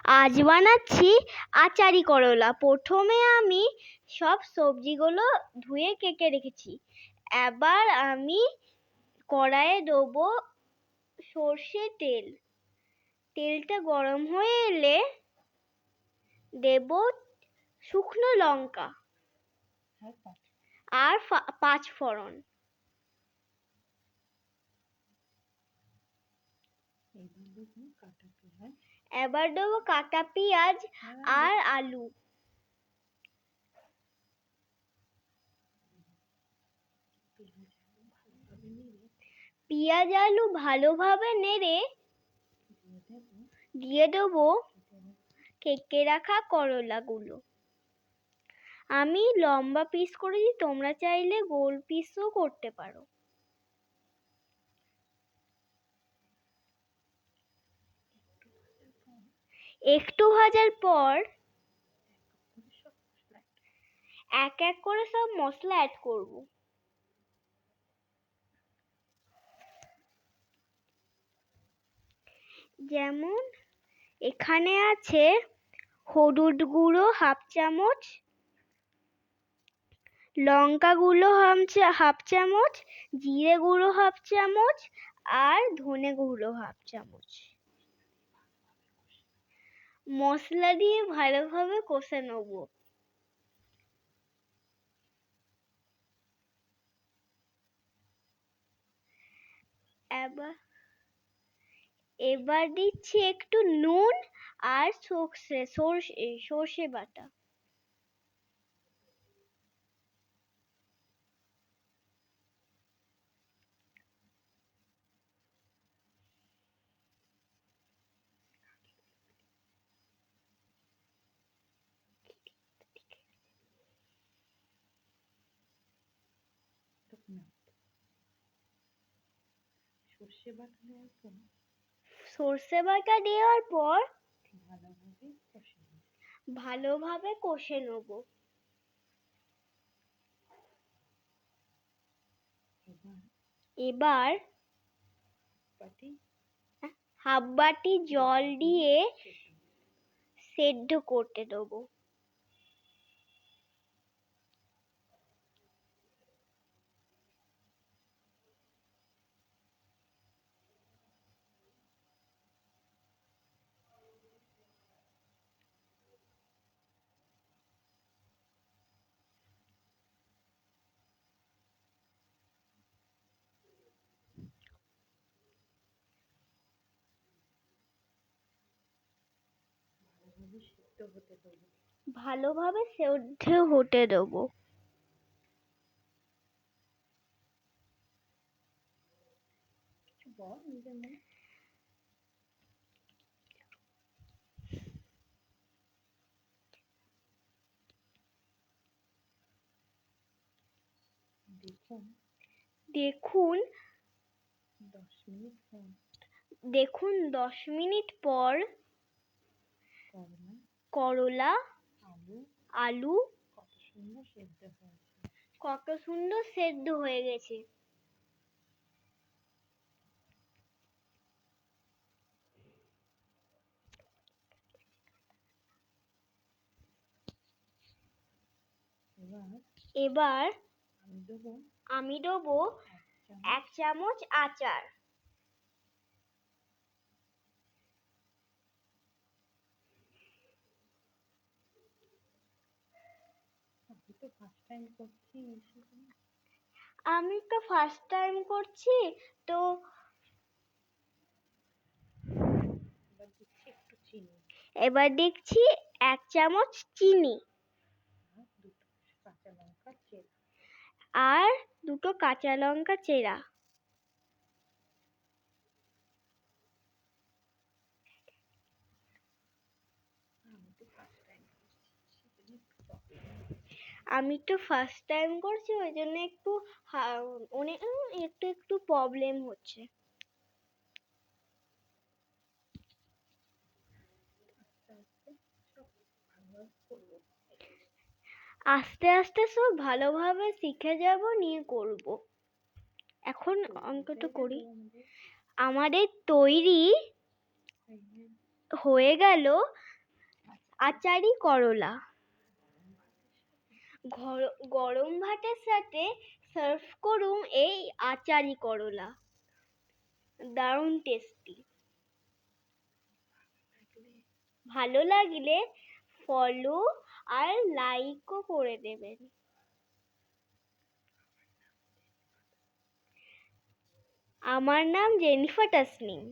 আজ বানাচ্ছি আচারি করলা। প্রথমে আমি সব সবজিগুলো ধুয়ে কেটে রেখেছি। এবার আমি কড়াইয়ে দেবো সর্ষের তেল। তেলটা গরম হয়ে এলে দেব শুকনো লঙ্কা আর 5 ফোড়ন। এবার দেবো কাটা পেঁয়াজ আর আলু। পেঁয়াজ আলু ভালোভাবে নেড়ে দিয়ে দেবো কেটে রাখা করলাগুলো। আমি লম্বা পিস করেছি, তোমরা চাইলে গোল পিসও করতে পারো। একটু ভাজার পর এক এক করে সব মশলা অ্যাড করব। যেমন এখানে আছে হলুদ গুঁড়ো 1/2 চামচ, লঙ্কা গুঁড়ো 1/2 চামচ, জিরে গুঁড়ো 1/2 চামচ আর ধনে গুঁড়ো 1/2 চামচ। মশলা দিয়ে ভালোভাবে কষে নেব। এবার দিচ্ছি একটু নুন আর সর্ষে বাটা। সর্ষে বাটা দেওয়ার পর ভালোভাবে কষে নেব। এবার 1/2 বাটি জল দিয়ে সেদ্ধ করতে দেবো। ভালোভাবে সেদ্ধ হতে দেবো। দেখুন 10 মিনিট পর করলা আলু কত সুন্দর সেদ্ধ হয়ে গেছে। এবার আমি দেবো 1 চামচ আচার। আমি তো ফার্স্ট টাইম করছি, তো এবার দেখছি 1 চামচ চিনি আর 2 কাঁচা লঙ্কা চেরা। আমি তো ফার্স্ট টাইম করছি, ওই জন্য একটু একটু প্রবলেম হচ্ছে। আস্তে আস্তে সব ভালোভাবে শিখে যাব, নিয়ে করব। এখন অঙ্কটা করি। আমাদের তৈরি হয়ে গেল আচারি করলা গরম ভাতের সাথে সার্ভ করুন এই আচারি করলা, দারুণ টেস্টি। ভালো লাগলে ফলো আর লাইকও করে দেবেন। আমার নাম জেনিফার তাসনিম।